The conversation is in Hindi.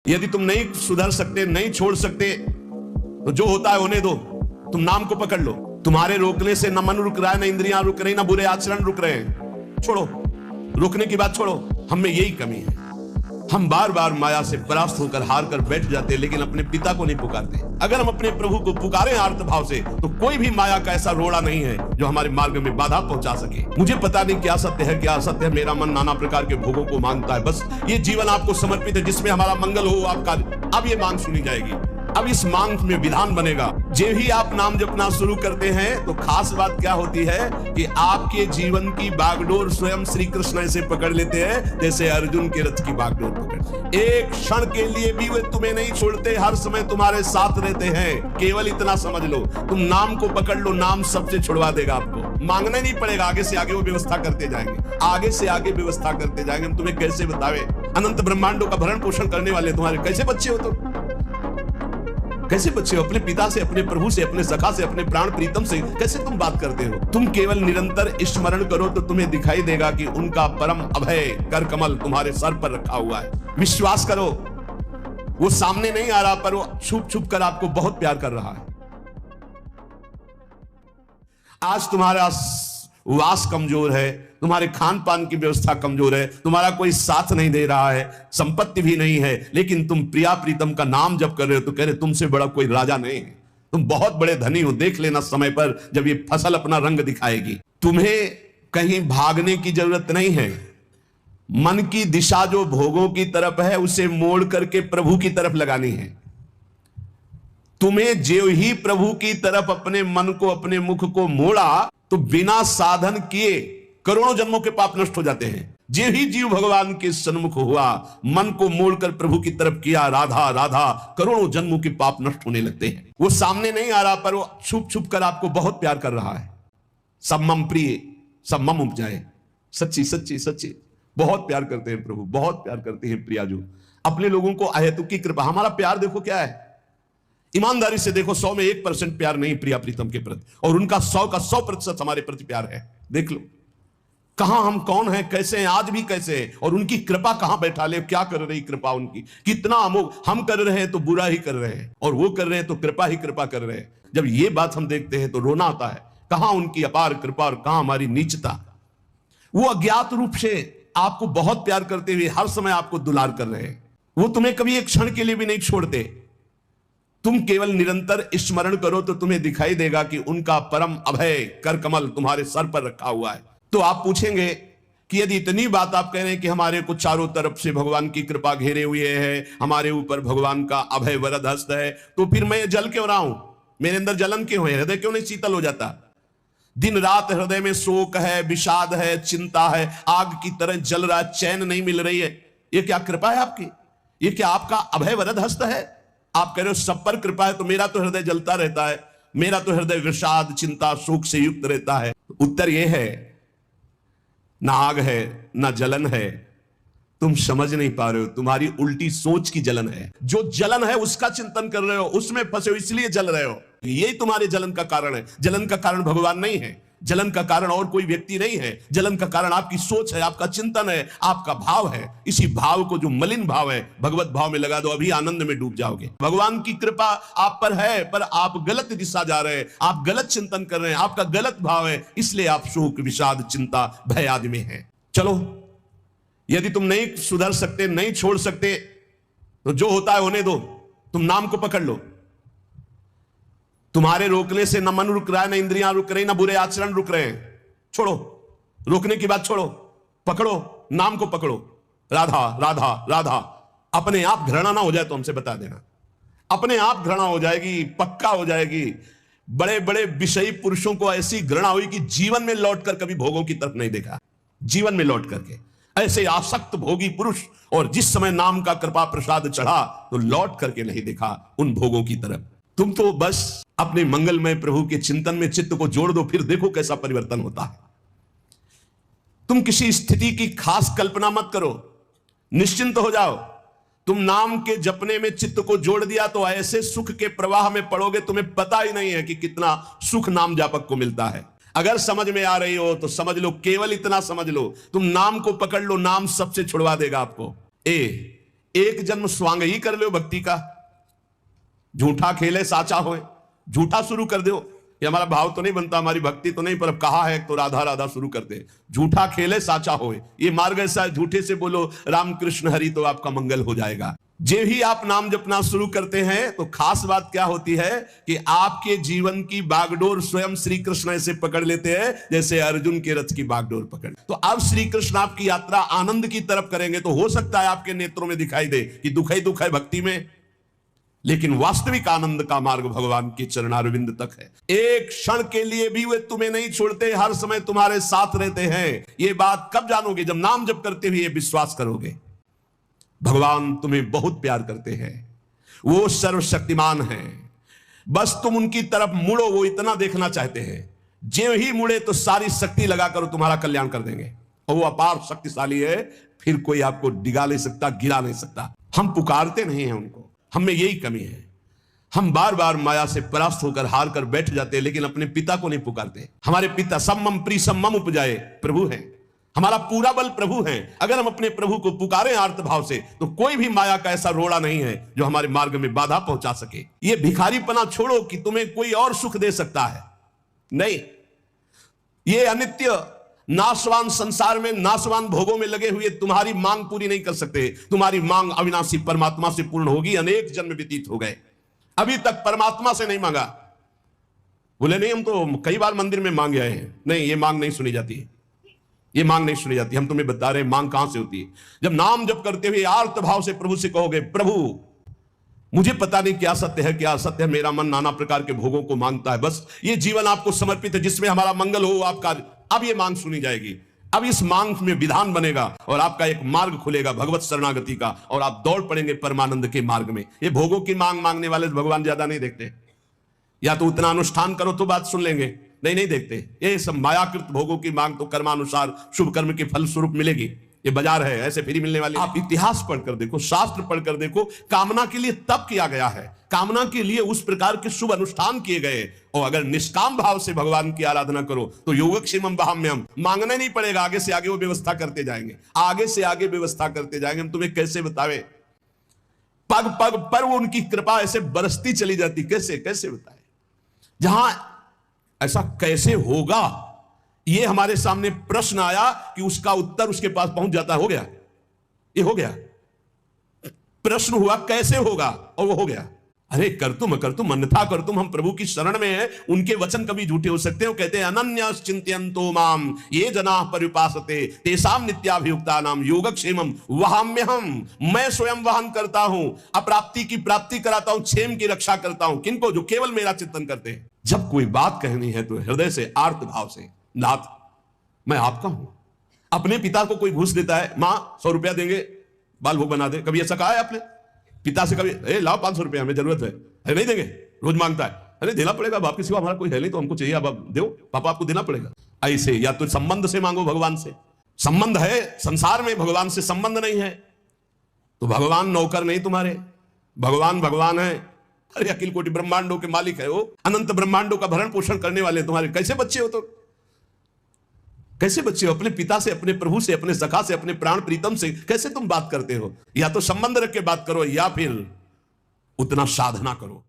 यदि तुम नहीं सुधर सकते, नहीं छोड़ सकते, तो जो होता है होने दो। तुम नाम को पकड़ लो। तुम्हारे रोकने से न मन रुक रहा है, न इंद्रियां रुक रही, न बुरे आचरण रुक रहे हैं। छोड़ो, रुकने की बात छोड़ो। हम में यही कमी है। हम बार बार माया से परास्त होकर हार कर बैठ जाते हैं, लेकिन अपने पिता को नहीं पुकारते। अगर हम अपने प्रभु को पुकारें आर्त भाव से, तो कोई भी माया का ऐसा रोड़ा नहीं है जो हमारे मार्ग में बाधा पहुंचा सके। मुझे पता नहीं क्या सत्य है, क्या असत्य है। मेरा मन नाना प्रकार के भोगों को मांगता है। बस ये जीवन आपको समर्पित है, जिसमें हमारा मंगल हो आपका। अब ये मांग सुनी जाएगी। अब इस मांग में विधान बनेगा। जब ही आप नाम जपना शुरू करते हैं, तो खास बात क्या होती है कि आपके जीवन की बागडोर स्वयं श्री कृष्ण ऐसे पकड़ लेते हैं, जैसे अर्जुन के रथ की बागडोर पकड़। एक क्षण के लिए भी वे तुम्हें नहीं छोड़ते, हर समय तुम्हारे साथ रहते हैं। केवल इतना समझ लो, तुम नाम को पकड़ लो, नाम सबसे छुड़वा देगा आपको। मांगना नहीं पड़ेगा, आगे से आगे वो व्यवस्था करते जाएंगे, आगे से आगे व्यवस्था करते जाएंगे। हम तुम्हें कैसे बतावे, अनंत ब्रह्मांडों का भरण पोषण करने वाले तुम्हारे कैसे बच्चे हो तुम? कैसे बच्चे हो? अपने पिता से, अपने प्रभु से, अपने सखा से, अपने प्राण प्रीतम से कैसे तुम बात करते हो? तुम केवल निरंतर स्मरण करो तो तुम्हें दिखाई देगा कि उनका परम अभय कर कमल तुम्हारे सर पर रखा हुआ है। विश्वास करो, वो सामने नहीं आ रहा, पर वो छुप छुप कर आपको बहुत प्यार कर रहा है। आज तुम्हारा वास कमजोर है, तुम्हारे खान पान की व्यवस्था कमजोर है, तुम्हारा कोई साथ नहीं दे रहा है, संपत्ति भी नहीं है, लेकिन तुम प्रिया प्रीतम का नाम जप कर रहे हो तो कह रहे तुमसे बड़ा कोई राजा नहीं है, तुम बहुत बड़े धनी हो। देख लेना समय पर जब ये फसल अपना रंग दिखाएगी। तुम्हें कहीं भागने की जरूरत नहीं है। मन की दिशा जो भोगों की तरफ है, उसे मोड़ करके प्रभु की तरफ लगानी है। तुम्हें जो ही प्रभु की तरफ अपने मन को, अपने मुख को मोड़ा, तो बिना साधन किए करोड़ों जन्मों के पाप नष्ट हो जाते हैं। जे ही जीव भगवान के सन्मुख हुआ, मन को मोड़कर प्रभु की तरफ किया, राधा राधा, करोड़ों जन्मों के पाप नष्ट होने लगते हैं। वो सामने नहीं आ रहा, पर वो छुप छुप कर आपको बहुत प्यार कर रहा है। सब मम प्रिय, सब मम उपजाए। सच्ची सच्ची सच्ची बहुत प्यार करते हैं प्रभु, बहुत प्यार करते हैं प्रियाजू अपने लोगों को। अहेतुक की कृपा। हमारा प्यार देखो क्या है, ईमानदारी से देखो, 100 में 1% प्यार नहीं प्रिया प्रीतम के प्रति, और उनका 100 का 100% हमारे प्रति प्यार है। देख लो कहां हम कौन हैं, कैसे हैं, आज भी कैसे हैं, और उनकी कृपा कहां बैठा ले, क्या कर रही कृपा उनकी, कितना अमोघ। हम कर रहे हैं तो बुरा ही कर रहे हैं, और वो कर रहे हैं तो कृपा ही कृपा कर रहे हैं। जब ये बात हम देखते हैं तो रोना आता है, कहां उनकी अपार कृपा और कहां हमारी नीचता। वो अज्ञात रूप से आपको बहुत प्यार करते हुए हर समय आपको दुलार कर रहे हैं। वो तुम्हें कभी एक क्षण के लिए भी नहीं छोड़ते। तुम केवल निरंतर स्मरण करो तो तुम्हें दिखाई देगा कि उनका परम अभय कर कमल तुम्हारे सर पर रखा हुआ है। तो आप पूछेंगे कि यदि इतनी बात आप कह रहे हैं कि हमारे को चारों तरफ से भगवान की कृपा घेरे हुए है, हमारे ऊपर भगवान का अभय वरद हस्त है, तो फिर मैं जल क्यों रहा हूं, मेरे अंदर जलन क्यों है, हृदय क्यों नहीं शीतल हो जाता? दिन रात हृदय में शोक है, विषाद है, चिंता है, आग की तरह जल रहा, चैन नहीं मिल रही है। ये क्या कृपा है आपकी? ये क्या आपका अभय वरद हस्त है? आप कह रहे हो सब पर कृपा है, तो मेरा तो हृदय जलता रहता है, मेरा तो हृदय विषाद चिंता शोक से युक्त रहता है। उत्तर यह है, ना आग है ना जलन है, तुम समझ नहीं पा रहे हो, तुम्हारी उल्टी सोच की जलन है। जो जलन है उसका चिंतन कर रहे हो, उसमें फंसे हो, इसलिए जल रहे हो। यही तुम्हारे जलन का कारण है। जलन का कारण भगवान नहीं है, जलन का कारण और कोई व्यक्ति नहीं है, जलन का कारण आपकी सोच है, आपका चिंतन है, आपका भाव है। इसी भाव को, जो मलिन भाव है, भगवत भाव में लगा दो, अभी आनंद में डूब जाओगे। भगवान की कृपा आप पर है, पर आप गलत दिशा जा रहे हैं, आप गलत चिंतन कर रहे हैं, आपका गलत भाव है, इसलिए आप शोक विषाद चिंता भय आदि में हैं। चलो, यदि तुम नहीं सुधर सकते, नहीं छोड़ सकते, तो जो होता है होने दो। तुम नाम को पकड़ लो। तुम्हारे रोकने से न मन रुक रहा है, न इंद्रियां रुक रही, न बुरे आचरण रुक रहे हैं। छोड़ो, रोकने की बात छोड़ो, पकड़ो, नाम को पकड़ो, राधा राधा राधा। अपने आप घृणा ना हो जाए तो हमसे बता देना, अपने आप घृणा हो जाएगी, पक्का हो जाएगी। बड़े बड़े विषयी पुरुषों को ऐसी घृणा हुई कि जीवन में लौटकर कभी भोगों की तरफ नहीं देखा। जीवन में लौट करके ऐसे आसक्त भोगी पुरुष, और जिस समय नाम का कृपा प्रसाद चढ़ा तो लौट करके नहीं देखा उन भोगों की तरफ। तुम तो बस अपने मंगलमय प्रभु के चिंतन में चित्त को जोड़ दो, फिर देखो कैसा परिवर्तन होता है। तुम किसी स्थिति की खास कल्पना मत करो, निश्चिंत हो जाओ। तुम नाम के जपने में चित्त को जोड़ दिया तो ऐसे सुख के प्रवाह में पड़ोगे, तुम्हें पता ही नहीं है कि कितना सुख नाम जापक को मिलता है। अगर समझ में आ रही हो तो समझ लो, केवल इतना समझ लो, तुम नाम को पकड़ लो, नाम सबसे छुड़वा देगा आपको। एक जन्म स्वांग ही कर लो भक्ति का, झूठा खेले साचा होए, झूठा शुरू कर दो। ये हमारा भाव तो नहीं बनता, हमारी भक्ति तो नहीं, पर अब कहा है तो राधा राधा शुरू कर दे। झूठा खेले साचा होए, ये मार्ग ऐसा है, झूठे से बोलो राम कृष्ण हरि तो आपका मंगल हो जाएगा। जे ही आप नाम जपना शुरू करते हैं तो खास बात क्या होती है कि आपके जीवन की बागडोर स्वयं श्री कृष्ण ऐसे पकड़ लेते हैं जैसे अर्जुन के रथ की बागडोर पकड़। तो अब श्री कृष्ण आपकी यात्रा आनंद की तरफ करेंगे, तो हो सकता है आपके नेत्रों में दिखाई दे कि दुख ही दुख है भक्ति में, लेकिन वास्तविक आनंद का मार्ग भगवान के चरणारविंद तक है। एक क्षण के लिए भी वे तुम्हें नहीं छोड़ते, हर समय तुम्हारे साथ रहते हैं। ये बात कब जानोगे? जब नाम जप करते हुए विश्वास करोगे भगवान तुम्हें बहुत प्यार करते हैं, वो सर्वशक्तिमान हैं, बस तुम उनकी तरफ मुड़ो, वो इतना देखना चाहते हैं। जो ही मुड़े तो सारी शक्ति लगाकर तुम्हारा कल्याण कर देंगे, और वो अपार शक्तिशाली है, फिर कोई आपको डिगा नहीं सकता, गिरा नहीं सकता। हम पुकारते नहीं हैं उनको, हम में यही कमी है। हम बार बार माया से परास्त होकर हार कर बैठ जाते हैं, लेकिन अपने पिता को नहीं पुकारते। हमारे पिता सम्मम प्री सम्मम उपजाए प्रभु हैं, हमारा पूरा बल प्रभु हैं। अगर हम अपने प्रभु को पुकारें आर्त भाव से, तो कोई भी माया का ऐसा रोड़ा नहीं है जो हमारे मार्ग में बाधा पहुंचा सके। ये भिखारीपना छोड़ो कि तुम्हें कोई और सुख दे सकता है, नहीं। ये अनित्य नाशवान संसार में नाशवान भोगों में लगे हुए तुम्हारी मांग पूरी नहीं कर सकते। तुम्हारी मांग अविनाशी परमात्मा से पूर्ण होगी। अनेक जन्म व्यतीत हो गए, अभी तक परमात्मा से नहीं मांगा। बोले नहीं, हम तो कई बार मंदिर में मांग आए हैं। नहीं, ये मांग नहीं सुनी जाती, ये मांग नहीं सुनी जाती। हम तुम्हें बता रहे हैं मांग कहां से होती है। जब नाम जप करते हुए आर्त भाव से प्रभु से कहोगे, प्रभु मुझे पता नहीं क्या सत्य है क्या असत्य है, मेरा मन नाना प्रकार के भोगों को मांगता है, बस ये जीवन आपको समर्पित है, जिसमें हमारा मंगल हो आपका। अब ये मांग सुनी जाएगी, अब इस मांग में विधान बनेगा और आपका एक मार्ग खुलेगा भगवत शरणागति का, और आप दौड़ पड़ेंगे परमानंद के मार्ग में। ये भोगों की मांग मांगने वाले भगवान ज्यादा नहीं देखते। या तो उतना अनुष्ठान करो तो बात सुन लेंगे, नहीं नहीं देखते। ये सब मायाकृत भोगों की मांग तो कर्मानुसार शुभ कर्म के फल स्वरूप मिलेगी। ये बाजार है, ऐसे फ्री मिलने वाली। आप इतिहास पढ़कर देखो, शास्त्र पढ़कर देखो, कामना के लिए तप किया गया है, कामना के लिए उस प्रकार के शुभ अनुष्ठान किए गए। और अगर निष्काम भाव से भगवान की आराधना करो तो योगक्षेमम वहाम्यहम्, मांगना नहीं पड़ेगा, आगे से आगे वो व्यवस्था करते जाएंगे, आगे से आगे व्यवस्था करते जाएंगे। हम तुम्हें कैसे बतावे, पग पग पर उनकी कृपा ऐसे बरसती चली जाती। कैसे कैसे बताए, जहां ऐसा कैसे होगा, ये हमारे सामने प्रश्न आया कि उसका उत्तर उसके पास पहुंच जाता। हो गया, ये हो गया। प्रश्न हुआ कैसे होगा, और वो हो गया। अरे कर तुम अन्यथा कर तुम, हम प्रभु की शरण में हैं, उनके वचन कभी झूठे हो सकते हैं। वो कहते हैं अनन्यस चिंतयन्तो माम ये जनाः पर्युपासते तेषां नित्याभियुक्ता नाम योगक्षेमम वहाम्यहम्, मैं स्वयं वहन करता हूं, अप्राप्ति की प्राप्ति कराता हूं, क्षेम की रक्षा करता हूं। किनको? जो केवल मेरा चिंतन करते हैं। जब कोई बात कहनी है तो हृदय से आर्त भाव से, नाथ मैं आपका हूं। अपने पिता को कोई घूस देता है, मां 100 रुपया देंगे बाल भोग बना दे, कभी ऐसा कहा है आपने पिता से? कभी ए लाओ 500 रुपया, हमें जरूरत है, अरे नहीं देंगे, रोज मांगता है, अरे देना पड़ेगा, बाप के सिवा हमारा कोई है नहीं, तो हमको चाहिए, अब दो पापा, आपको देना पड़ेगा। ऐसे या तो संबंध से मांगो, भगवान से संबंध है, संसार में भगवान से संबंध नहीं है तो भगवान नौकर नहीं तुम्हारे, भगवान भगवान है। अरे अखिल कोटि ब्रह्मांडों के मालिक है वो, अनंत ब्रह्मांडों का भरण पोषण करने वाले तुम्हारे कैसे बच्चे हो? तो कैसे बच्चे हो? अपने पिता से, अपने प्रभु से, अपने सखा से, अपने प्राण प्रीतम से कैसे तुम बात करते हो? या तो संबंध रख के बात करो, या फिर उतना साधना करो।